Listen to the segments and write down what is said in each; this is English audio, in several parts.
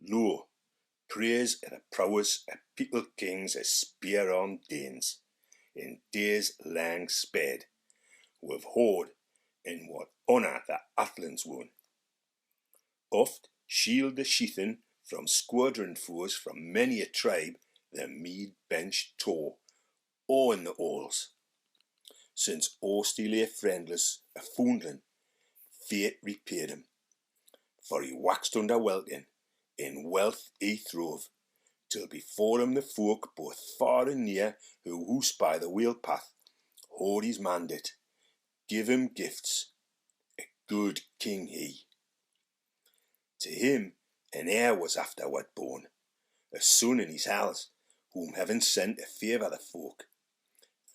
Lo, praise at the prowess of people kings as spear-armed Danes, in days lang sped, with hoard in what honour the Athens won. Oft shield the sheathen from squadron foes from many a tribe the mead bench tore, or in the halls. Since erst he lay friendless, a foundling, fate repaid him, for he waxed under welkin, in wealth he throve, till before him the folk both far and near, who hoosed by the wheel path, heard his mandate, give him gifts, a good king he. To him an heir was afterward born, a son in his house, whom heaven sent to favour the folk,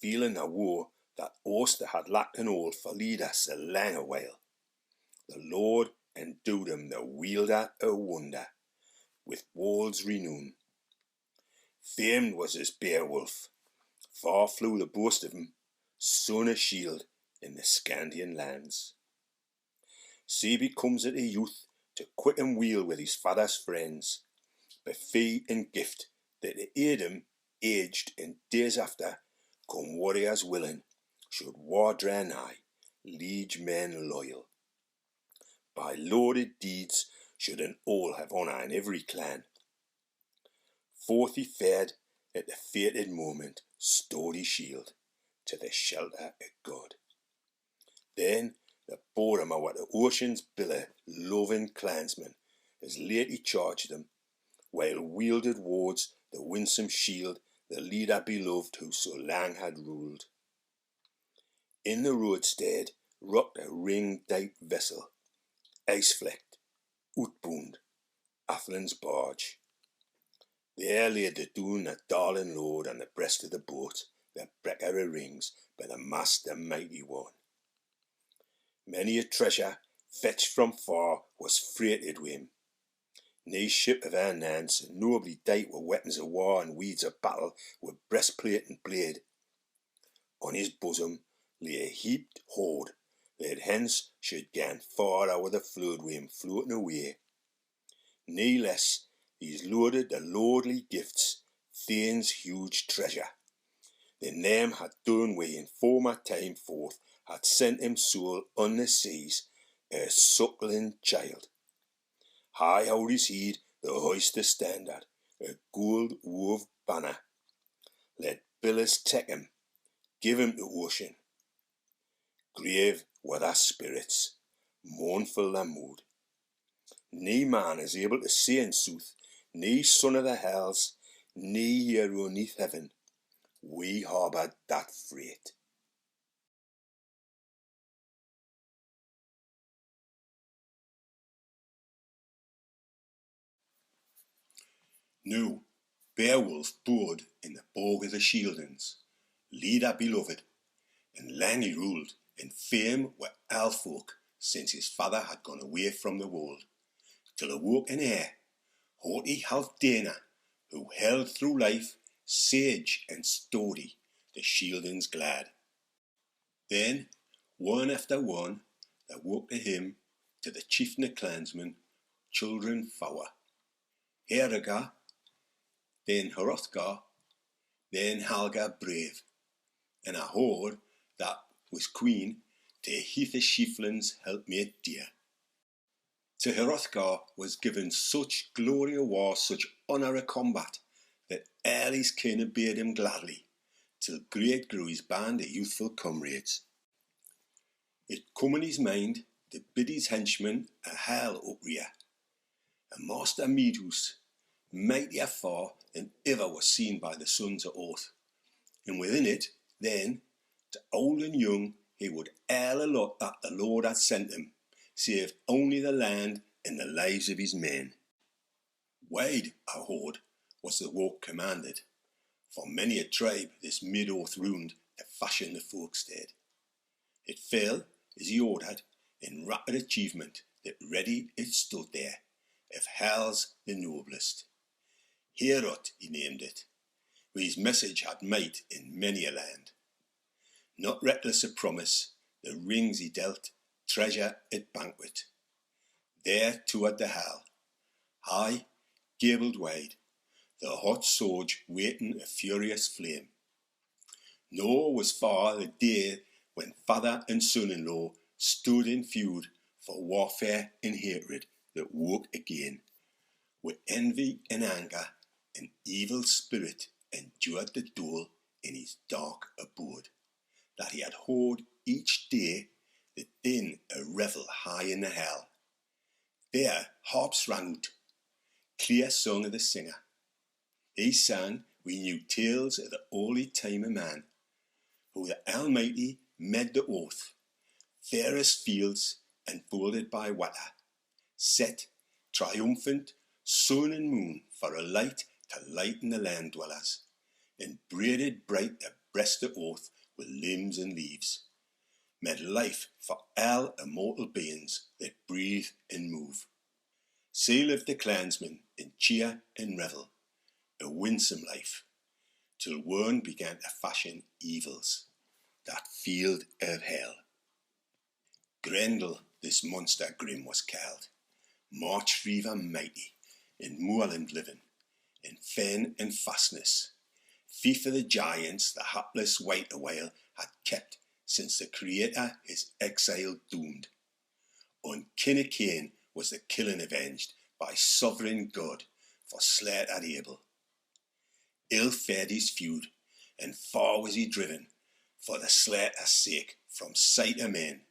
feeling the war that erst they had lacked an all for leader so lang a while. The Lord endowed him the wielder of wonder, with walls renowned. Famed was his Beowulf, far flew the boast of him, son of shield in the Scandian lands. See becomes it a youth to quit and wheel with his father's friends, by fee and gift that to aid him, aged in days after, come warriors willing, should war draw nigh, liege men loyal. By lauded deeds should an all have honour in every clan. Forth he fared at the fated moment, stored his shield to the shelter of God. Then the boredom of what the ocean's billow loving clansmen as lately charged them, while wielded wards the winsome shield the leader beloved who so long had ruled. In the roadstead rocked a ring-dight vessel, ice-flecked, outbound, Athens barge. There lay the doon a darling lord on the breast of the boat, the breaker of rings by the mast the mighty one. Many a treasure, fetched from far, was freighted with him. Nae ship of our nan so nobly dight with weapons of war and weeds of battle, with breastplate and blade. On his bosom lay a heaped hoard, that hence should gan far over the flood with him floating away. Nae less, he's loaded the lordly gifts, Thane's huge treasure. The name had done way in former time forth, had sent him soul on the seas, a suckling child. High o'er his head the hoist the standard, a gold wove banner. Let billows take him, give him to ocean. Grave were their spirits, mournful their mood. Nae man is able to say in sooth, nae son of the hells, nae hero neath heaven, we harboured that freight. Now, Beowulf bode in the bog of the Shieldings, leader beloved, and lang he ruled in fame with all folk since his father had gone away from the world, till awoke in air, haughty Halfdana, who held through life, sage and sturdy, the Shieldings glad. Then, one after one, there woke to him, to the chieftain of clansmen, children four. Heorot, then Hrothgar, then Helga brave, and a horde that was queen to Heath of Shieflin's helpmate dear. To Hrothgar was given such glory of war, such honour of combat, that all his kin obeyed him gladly, till great grew his band of youthful comrades. It come in his mind to bid his henchmen a hell uprear, a master Meadhouse, mightier far than ever was seen by the sons of Earth, and within it, then, to old and young, he would all allot that the Lord had sent him, save only the land and the lives of his men. Wide a horde was the work commanded, for many a tribe this mid-earth round to fashion the folkstead. It fell, as he ordered, in rapid achievement, that ready it stood there, of hells the noblest. Heorot he named it, for his message had might in many a land. Not reckless of promise, the rings he dealt, treasure at banquet. There toward the hell, high gabled wide, the hot surge waiting a furious flame. Nor was far the day when father and son-in-law stood in feud for warfare and hatred that woke again. With envy and anger, an evil spirit endured the dole in his dark abode, that he had hoard each day the din a revel high in the hell. There harps rang out, clear song of the singer. He sang we knew tales of the holy time of man, who the Almighty made the oath, fairest fields enfolded by water, set triumphant sun and moon for a light to lighten the land dwellers, and braided bright the breast of oath with limbs and leaves, made life for all immortal beings that breathe and move. So lived the clansmen in cheer and revel, a winsome life, till one began to fashion evils, that field of hell. Grendel, this monster grim was called, March reaver mighty, in moorland living, in fen and fastness, fief of the giants the hapless wight a while had kept since the Creator his exile doomed. On Kinnicain was the killing avenged by sovereign God for slaughtered Abel. Ill fared his feud, and far was he driven for the slaughter's sake from sight of men.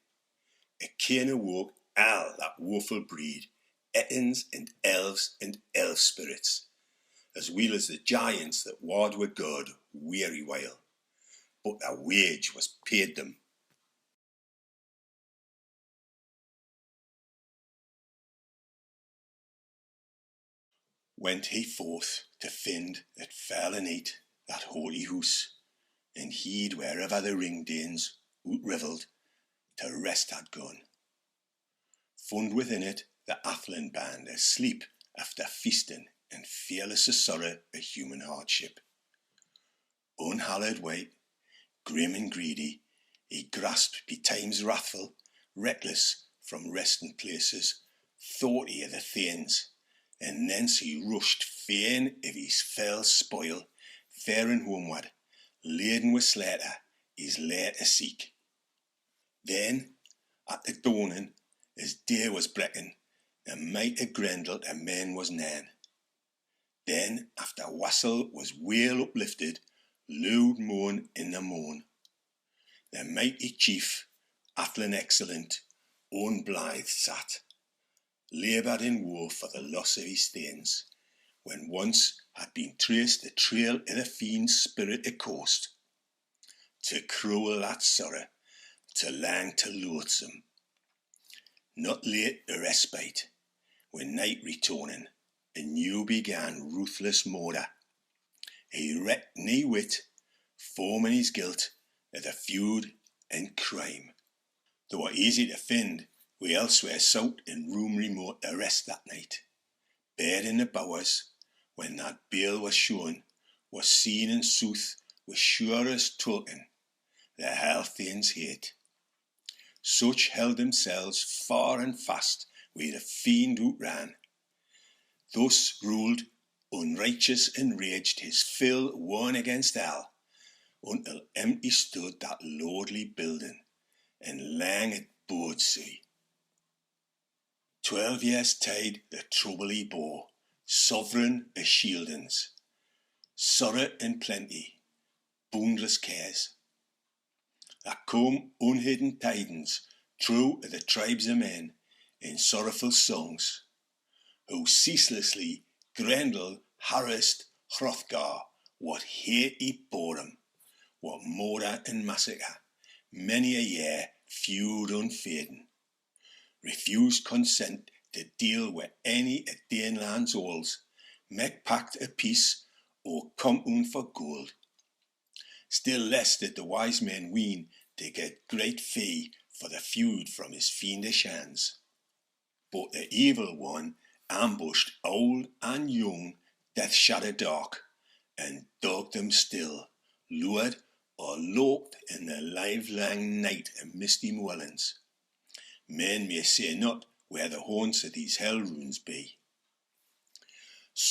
A Cain awoke all that woeful breed, Ettins and elves and elf spirits, as well as the giants that warred with God weary while, but their wage was paid them. Went he forth to find that fell and eat that holy house, and heed wherever the ring-danes out-revelled to rest had gone. Found within it the Athland band asleep after feasting and fearless of sorrow of human hardship. Unhallowed white, grim and greedy, he grasped betimes wrathful, reckless from resting places, thought he of the thanes, and thence he rushed fain of his fell spoil, faring homeward, laden with slaughter, his lair to seek. Then, at the dawning, as day was breaking, the might of Grendel to men was nan. Then, after wassail was well uplifted, loud moan in the morn, the mighty chief, Athlin excellent, on blithe sat, laboured in woe for the loss of his thanes, when once had been traced the trail of the fiend's spirit accursed. To cruel that sorrow, to lang to loathsome. Not late the respite, when night returning, anew began ruthless murder. He recked nae wit, foaming his guilt, of the feud and crime. Though easy to find, we elsewhere sought in room remote to rest that night. Bed in the bowers, when that bale was shown, was seen in sooth with surest token, the Halthians hate. Such held themselves far and fast where the fiend outran. Thus ruled, unrighteous and raged, his fill one against all, until empty stood that lordly building, and lang it bode see. 12 years tide the trouble he bore, sovereign of shieldings, sorrow and plenty, boundless cares. There come unhidden tidings, true of the tribes of men, in sorrowful songs, who ceaselessly Grendel harassed Hrothgar, what hate he bore him, what murder and massacre, many a year feud unfading, refused consent to deal with any of Daneland's halls, make pact of peace, or compound for gold. Still less did the wise men ween to get great fee for the feud from his fiendish hands. But the evil one ambushed old and young, death-shadowed dark, and dogged them still, lured or lurked in the livelong night of misty moorlands. Men may say not where the haunts of these hell runes be.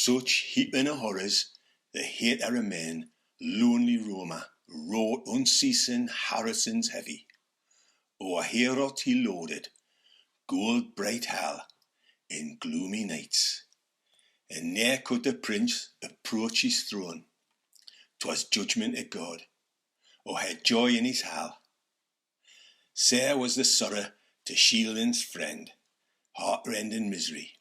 Such heaping of horrors, the hater of men, lonely roamer, wrought unceasing Harrison's heavy. O'er Heorot he loaded, gold bright hell, in gloomy nights. And ne'er could the prince approach his throne. 'Twas judgment of God, or had joy in his hell. Sair was the sorrow to shielding's friend, heart-rending misery.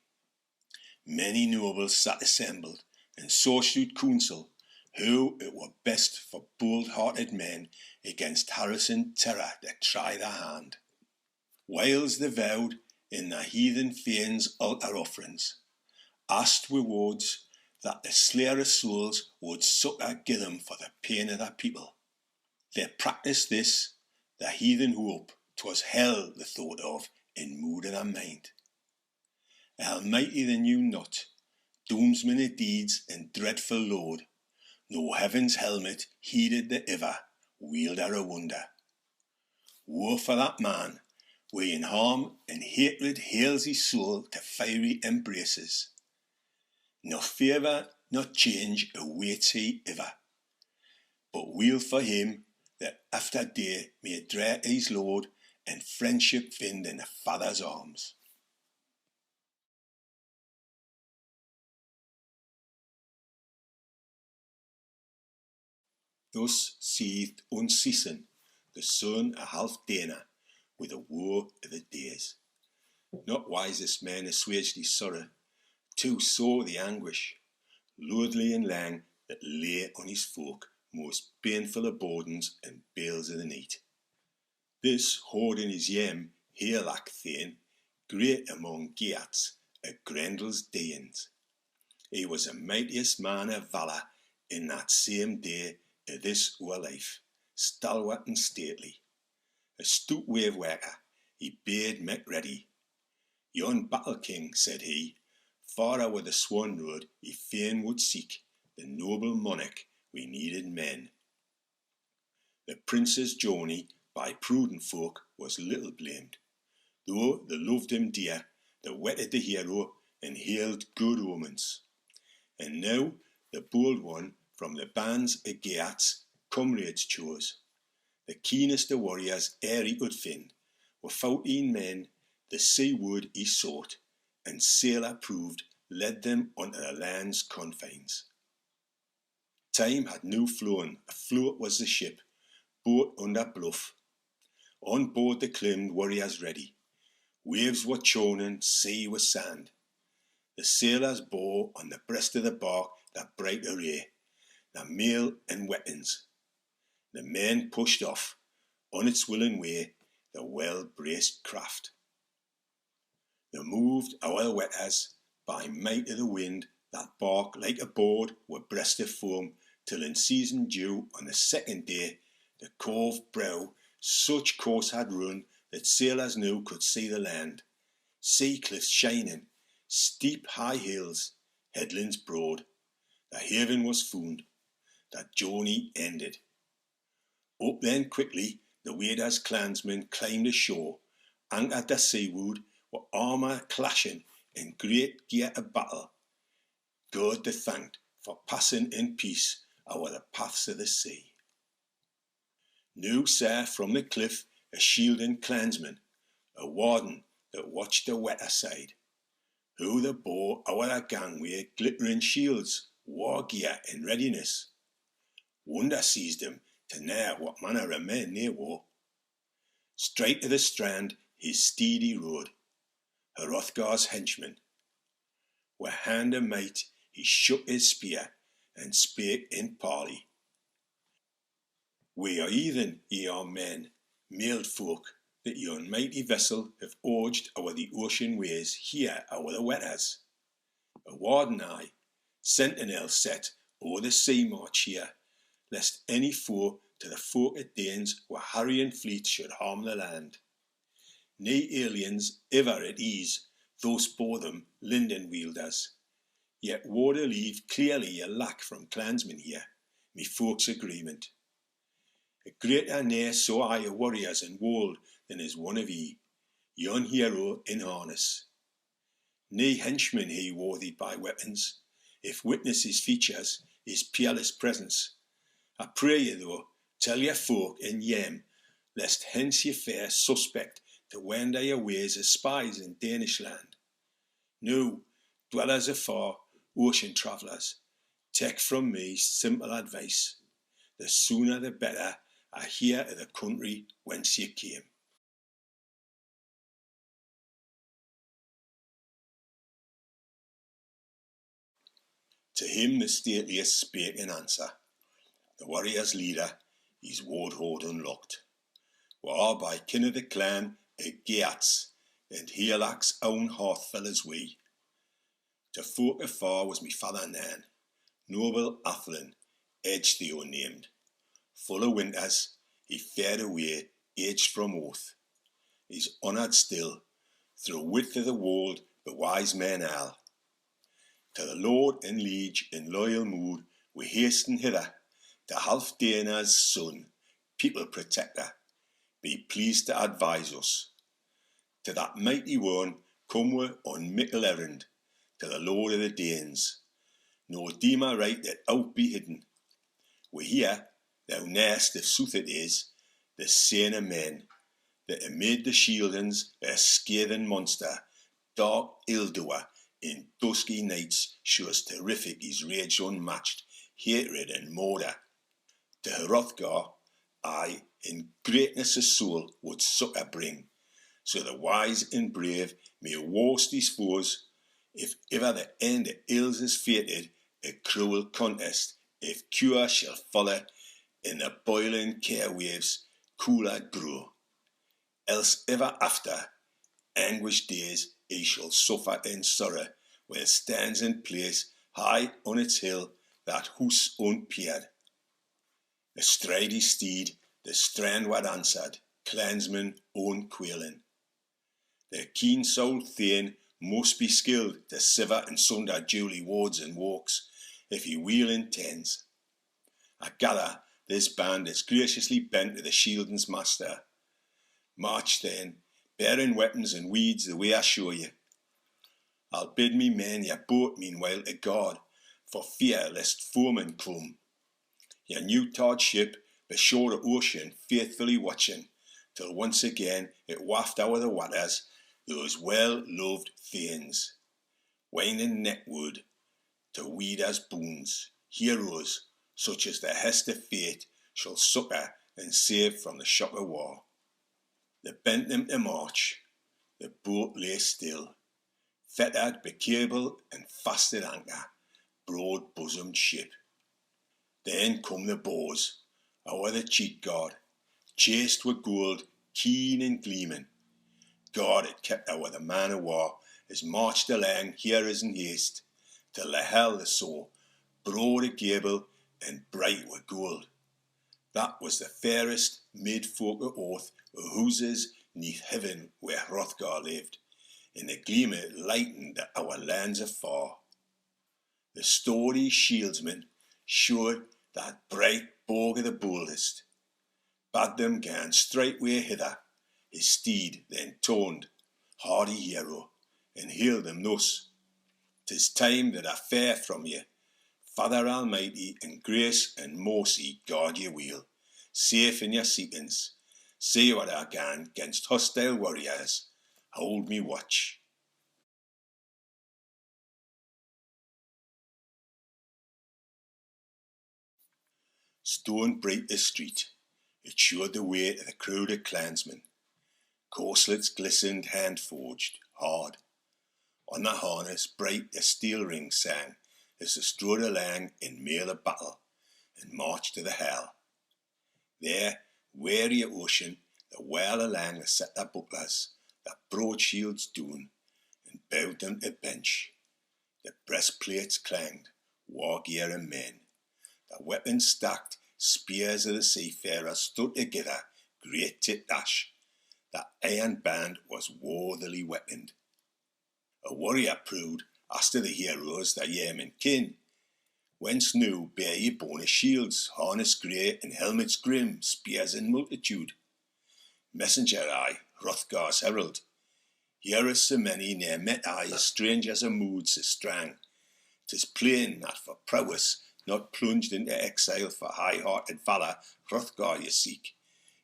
Many nobles sat assembled, and so stood counsel, who it were best for bold-hearted men against Harrison terror to try their hand. Whiles they vowed in the heathen fanes altar offerings, asked rewards that the slayer of souls would succour give them for the pain of their people. They practised this, the heathen hope, 'twas hell they thought of in mood of their mind. Almighty they knew not, doomsman of deeds and dreadful load, no heaven's helmet heeded the ever wielder of wonder. Woe for that man, wherein harm and hatred hales his soul to fiery embraces. No favour, no change awaits he ever, but weal for him that after day may dread his Lord and friendship find in the Father's arms. Thus seethed unceasing the son of Halfdana with the woe of the days. Not wisest men assuaged his sorrow, too sore the anguish, loathly and lang, that lay on his folk, most painful of burdens and bales of the night. This hoarding his yem, Heorot thane, great among Geats, of Grendel's deans. He was the mightiest man of valour in that same day of this our life, stalwart and stately. A stout wave worker, he bade make ready. Yon battle king, said he, far o'er the swan road, he fain would seek the noble monarch we needed men. The prince's journey by prudent folk was little blamed, though they loved him dear, that wetted the hero and hailed good omens. And now the bold one from the bands of Geats comrades chose, the keenest of warriors ere he could find, were 14 men, the seaward he sought, and sailor proved led them unto the land's confines. Time had now flown, afloat was the ship, boat under bluff. On board the climbed warriors ready, waves were churning, sea was sand. The sailors bore on the breast of the bark that bright array, the mail and weapons. The men pushed off, on its willing way, the well-braced craft. They moved our wetters, by might of the wind, that bark like a board with breast of foam, till in season due on the second day, the cove brow such course had run, that sailors now could see the land. Sea cliffs shining, steep high hills, headlands broad. The haven was found, that journey ended. Up then quickly the waders' clansmen climbed ashore, anchored the seaward, with armour clashing in great gear of battle. God they thanked for passing in peace o'er the paths of the sea. Now saw from the cliff a shielding clansman, a warden that watched the wetter side, who they bore o'er the gangway glittering shields, war gear in readiness. Wonder seized him to know what manner of men they were. Straight to the strand his steed he rode, Hrothgar's henchman. With hand of might he shook his spear, and spake in parley. We are heathen, ye are men, mailed folk, that yon mighty vessel have urged o'er the ocean ways here o'er the wetters. A warden I, sentinel set o'er the sea march here, lest any foe to the folk of Danes were harrying fleet should harm the land. Nae aliens ever at ease, those bore them linden wielders. Yet word I leave clearly a lack from clansmen here, me folk's agreement. A greater ne'er saw I of warriors in wold than is one of ye, yon hero in harness. Nae henchman he worthy by weapons, if witness his features, his peerless presence. I pray you, though, tell your folk in Yem, lest hence ye fare suspect to wander your ways as spies in Danish land. No, dwellers afar, ocean travellers, take from me simple advice. The sooner the better I hear of the country whence ye came. To him the stateliest spake in answer, the warrior's leader, his ward-hoard unlocked, war by kin of the clan of Geats, and Heorot's own hearth fellows we. To folk afar was me father Nan, noble Athlin, Edgetheow named. Full of winters, he fared away, aged from oath. He's honoured still, through width of the wold, the wise men all. To the lord and liege in loyal mood, we hasten hither, to Halfdane's son, people protector, be pleased to advise us. To that mighty one come we on mickle errand, to the Lord of the Danes. No deem I right that out be hidden. We hear, thou knowest if sooth it is, the saying of men, that amid the shieldings a scathing monster, dark ill-doer, in dusky nights shows terrific his rage unmatched, hatred and murder. To Hrothgar, I, in greatness of soul, would succour bring, so the wise and brave may worst his foes, if ever the end of ills is fated, a cruel contest, if cure shall follow, in the boiling care waves cooler grow. Else ever after, anguished days he shall suffer in sorrow, where stands in place high on its hill that house unpeered. Astride his steed, the strandward answered, clansman unquailing. The keen-souled thane must be skilled to sever and sunder duly wards and walks, if he wheel intends. I gather this band is graciously bent to the shielding's master. March then, bearing weapons and weeds the way I show you. I'll bid me men your boat meanwhile to guard, for fear lest foemen come. Your new-tarred ship beshore the ocean faithfully watching, till once again it waft o'er the waters those well-loved thanes, winding neckward to Weeder's boons, heroes such as the hest of fate shall succour and save from the shock of war. They bent them to march, the boat lay still, fettered by cable and fast at anchor, broad-bosomed ship. Then come the bows, o'er the cheek guard, chased with gold, keen and gleaming. God had kept o'er the man of war, as marched along heroes in haste, till the hell they saw, broad of gable and bright with gold. That was the fairest mid folk of oath of houses neath heaven where Hrothgar lived, and the gleam it lightened our lands afar. The sturdy shieldsman showed that bright bow of the boldest, bade them gan straightway hither. His steed then turned, hardy hero, and hailed them thus: "'Tis time that I fare from ye. Father Almighty and grace and mercy guard ye weel, safe in your seekings. Say what I can 'gainst hostile warriors. Hold me watch." Stone bright the street, it showed the way to the crowd of clansmen. Corselets glistened hand-forged, hard. On the harness bright the steel rings sang, as they strode along in mail of battle, and marched to the hell. There, weary of ocean, the well along they set their bucklers, their broad shields down, and bowed them to bench. The breastplates clanged, war gear of men. The weapons stacked, spears of the seafarers stood together, great tit dash. The iron band was worthily weaponed. A warrior proud asked of the heroes their yeomen kin, whence new bear ye bony shields, harness grey, and helmets grim, spears in multitude? Messenger I, Hrothgar's herald. Here is so many ne'er met I, strangers of mood so strang. 'Tis plain that for prowess, not plunged into exile for high-hearted valour, Hrothgar ye seek.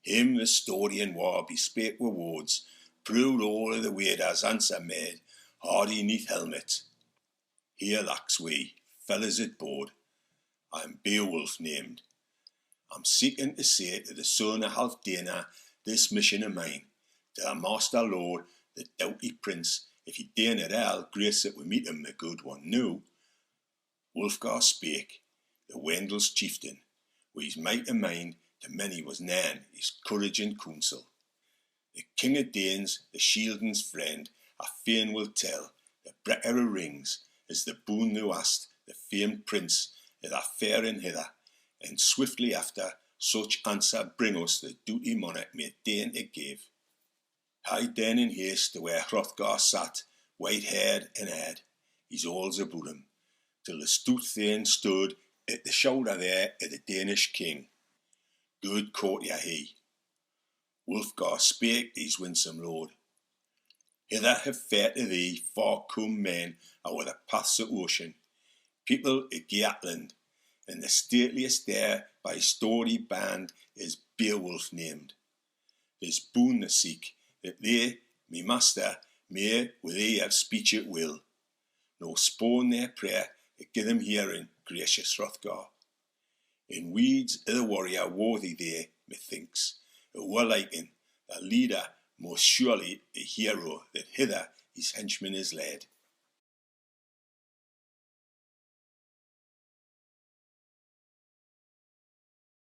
Him the story in war bespake wi' words, proud all of the waders answer made, hardy neath helmet. Here lacks we, fellas at board, I'm Beowulf named. I'm seeking to say to the son of Halfdana this mission of mine, to the master lord, the doughty prince, if he deign at all grace that we meet him, the good one new. Wulfgar spake, the Wendel's chieftain, with his might of mind, to many was nan his courage and counsel. The king of Danes, the shielding's friend, I fain will tell, the breaker of rings, is the boon thou hast, the famed prince, that are faring hither, and swiftly after such answer bring us the duty monarch may deign to give. Hie then in haste to where Hrothgar sat, white-haired and haired, his halls about him, till the stout thane stood at the shoulder there of the Danish king. Good courtier he. Wulfgar spake to his winsome lord, hither have fared to thee far-come men o'er the paths of ocean, people of Geatland, and the stateliest there by story band is Beowulf named. This boon they seek, that they, me master, may with thee have speech at will. No spawn their prayer, to give them hearing, gracious Hrothgar. In weeds of the warrior worthy they, methinks, who were liking, the leader most surely a hero that hither his henchman is led.